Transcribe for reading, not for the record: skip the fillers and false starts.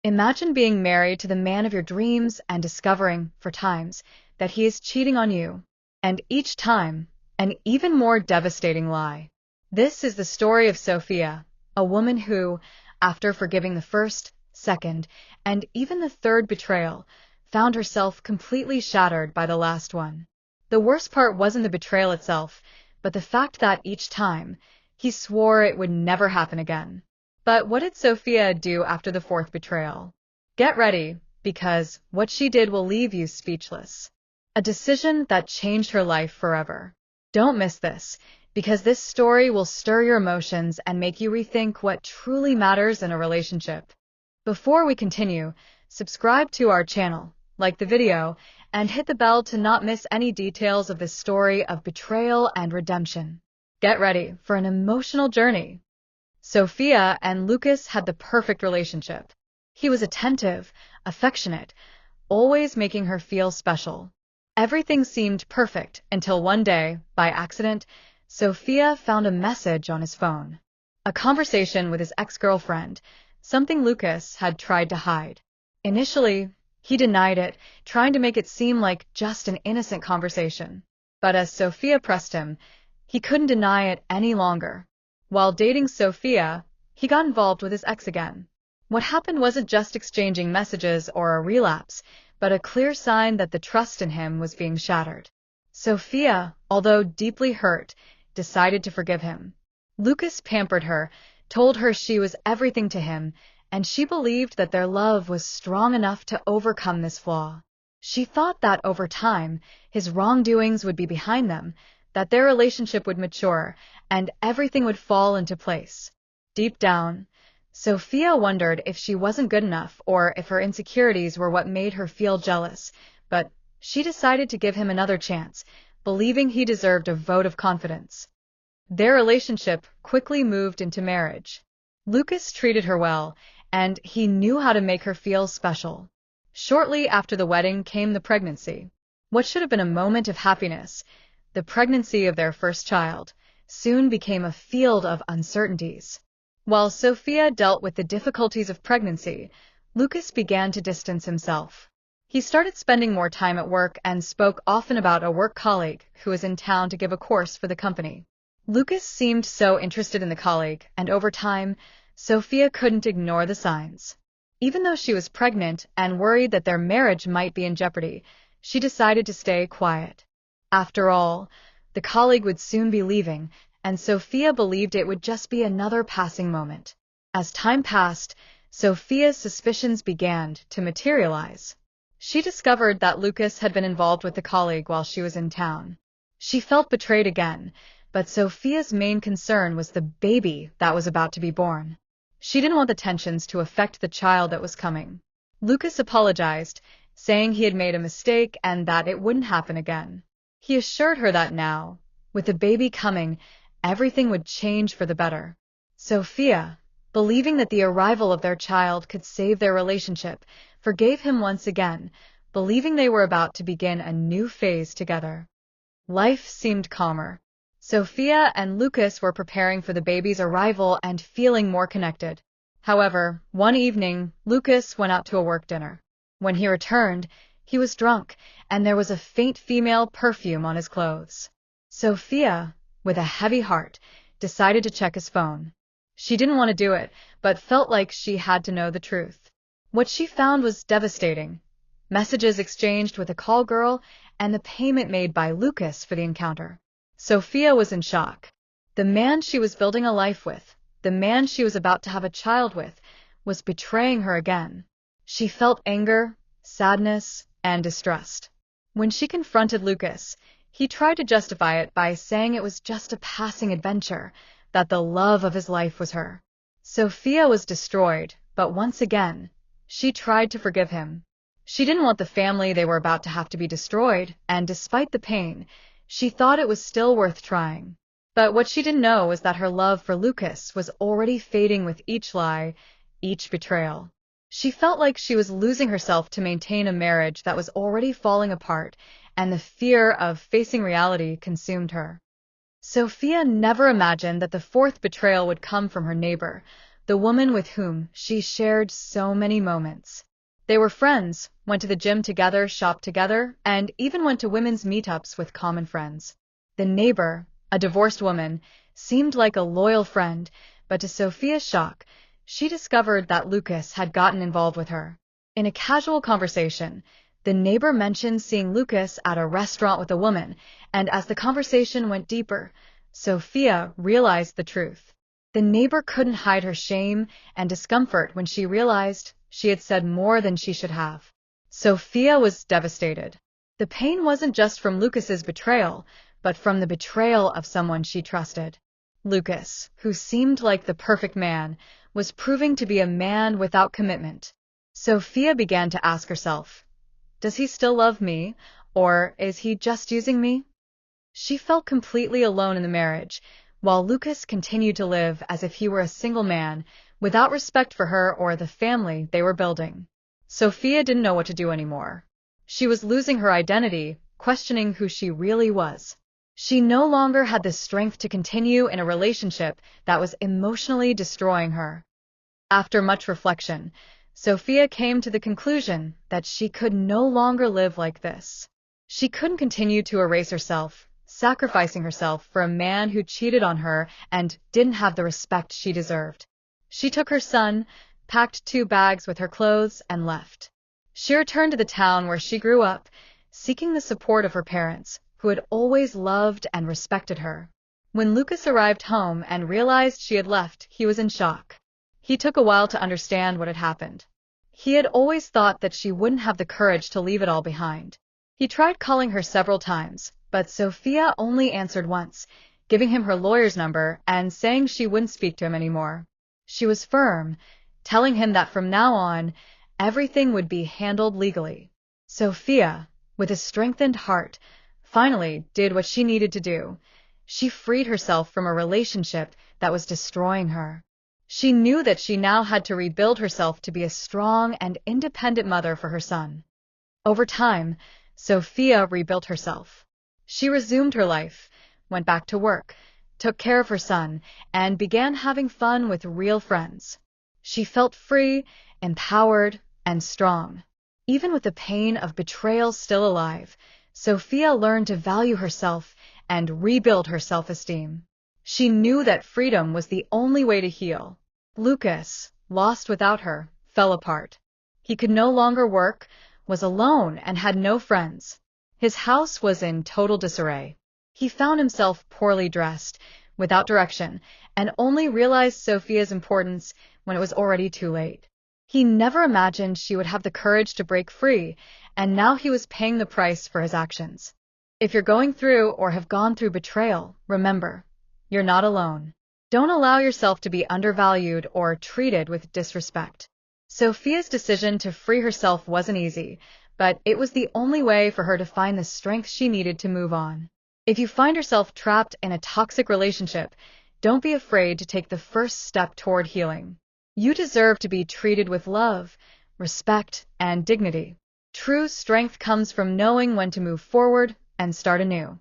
Imagine being married to the man of your dreams and discovering, for times, that he is cheating on you. And each time, an even more devastating lie. This is the story of Sophia, a woman who, after forgiving the first, second, and even the third betrayal, found herself completely shattered by the last one. The worst part wasn't the betrayal itself, but the fact that each time, he swore it would never happen again. But what did Sophia do after the fourth betrayal? Get ready, because what she did will leave you speechless. A decision that changed her life forever. Don't miss this, because this story will stir your emotions and make you rethink what truly matters in a relationship. Before we continue, subscribe to our channel, like the video, and hit the bell to not miss any details of this story of betrayal and redemption. Get ready for an emotional journey. Sophia and Lucas had the perfect relationship. He was attentive, affectionate, always making her feel special. Everything seemed perfect until one day, by accident, Sophia found a message on his phone. A conversation with his ex-girlfriend, something Lucas had tried to hide. Initially, he denied it, trying to make it seem like just an innocent conversation. But as Sophia pressed him, he couldn't deny it any longer. While dating Sophia, he got involved with his ex again. What happened wasn't just exchanging messages or a relapse, but a clear sign that the trust in him was being shattered. Sophia, although deeply hurt, decided to forgive him. Lucas pampered her, told her she was everything to him, and she believed that their love was strong enough to overcome this flaw. She thought that over time, his wrongdoings would be behind them, that their relationship would mature, and everything would fall into place. Deep down, Sophia wondered if she wasn't good enough or if her insecurities were what made her feel jealous, but she decided to give him another chance, believing he deserved a vote of confidence. Their relationship quickly moved into marriage. Lucas treated her well, and he knew how to make her feel special. Shortly after the wedding came the pregnancy. What should have been a moment of happiness, the pregnancy of their first child, soon became a field of uncertainties. While Sophia dealt with the difficulties of pregnancy, Lucas began to distance himself. He started spending more time at work and spoke often about a work colleague who was in town to give a course for the company. Lucas seemed so interested in the colleague, and over time, Sophia couldn't ignore the signs. Even though she was pregnant and worried that their marriage might be in jeopardy, she decided to stay quiet. After all, the colleague would soon be leaving, and Sophia believed it would just be another passing moment. As time passed, Sophia's suspicions began to materialize. She discovered that Lucas had been involved with the colleague while she was in town. She felt betrayed again, but Sophia's main concern was the baby that was about to be born. She didn't want the tensions to affect the child that was coming. Lucas apologized, saying he had made a mistake and that it wouldn't happen again. He assured her that now, with the baby coming, everything would change for the better. Sophia, believing that the arrival of their child could save their relationship, forgave him once again, believing they were about to begin a new phase together. Life seemed calmer. Sophia and Lucas were preparing for the baby's arrival and feeling more connected. However, one evening, Lucas went out to a work dinner. When he returned, he was drunk, and there was a faint female perfume on his clothes. Sophia, with a heavy heart, decided to check his phone. She didn't want to do it, but felt like she had to know the truth. What she found was devastating. Messages exchanged with a call girl and the payment made by Lucas for the encounter. Sophia was in shock. The man she was building a life with, the man she was about to have a child with, was betraying her again. She felt anger, sadness, and distrust. When she confronted Lucas, he tried to justify it by saying it was just a passing adventure, that the love of his life was her. Sophia was destroyed, but once again, she tried to forgive him. She didn't want the family they were about to have to be destroyed, and despite the pain, she thought it was still worth trying. But what she didn't know was that her love for Lucas was already fading with each lie, each betrayal. She felt like she was losing herself to maintain a marriage that was already falling apart, and the fear of facing reality consumed her. Sophia never imagined that the fourth betrayal would come from her neighbor, the the woman with whom she shared so many moments. They were friends, went to the gym together, shopped together, and even went to women's meetups with common friends. The neighbor, a divorced woman, seemed like a loyal friend, but to Sophia's shock, she discovered that Lucas had gotten involved with her. In a casual conversation, the neighbor mentioned seeing Lucas at a restaurant with a woman, and as the conversation went deeper, Sophia realized the truth. The neighbor couldn't hide her shame and discomfort when she realized she had said more than she should have. Sophia was devastated. The pain wasn't just from Lucas's betrayal, but from the betrayal of someone she trusted. Lucas, who seemed like the perfect man, was proving to be a man without commitment. Sophia began to ask herself, does he still love me, or is he just using me? She felt completely alone in the marriage, while Lucas continued to live as if he were a single man, without respect for her or the family they were building. Sophia didn't know what to do anymore. She was losing her identity, questioning who she really was. She no longer had the strength to continue in a relationship that was emotionally destroying her. After much reflection, Sophia came to the conclusion that she could no longer live like this. She couldn't continue to erase herself, sacrificing herself for a man who cheated on her and didn't have the respect she deserved. She took her son, packed 2 bags with her clothes, and left. She returned to the town where she grew up, seeking the support of her parents, who had always loved and respected her. When Lucas arrived home and realized she had left, he was in shock. He took a while to understand what had happened. He had always thought that she wouldn't have the courage to leave it all behind. He tried calling her several times, but Sophia only answered once, giving him her lawyer's number and saying she wouldn't speak to him anymore. She was firm, telling him that from now on, everything would be handled legally. Sophia, with a strengthened heart, finally did what she needed to do. She freed herself from a relationship that was destroying her. She knew that she now had to rebuild herself to be a strong and independent mother for her son. Over time, Sophia rebuilt herself. She resumed her life, went back to work, took care of her son, and began having fun with real friends. She felt free, empowered, and strong. Even with the pain of betrayal still alive, Sophia learned to value herself and rebuild her self-esteem. She knew that freedom was the only way to heal. Lucas, lost without her, fell apart. He could no longer work, was alone, and had no friends. His house was in total disarray. He found himself poorly dressed, without direction, and only realized Sophia's importance when it was already too late. He never imagined she would have the courage to break free, and now he was paying the price for his actions. If you're going through or have gone through betrayal, remember, you're not alone. Don't allow yourself to be undervalued or treated with disrespect. Sophia's decision to free herself wasn't easy, but it was the only way for her to find the strength she needed to move on. If you find yourself trapped in a toxic relationship, don't be afraid to take the first step toward healing. You deserve to be treated with love, respect, and dignity. True strength comes from knowing when to move forward and start anew.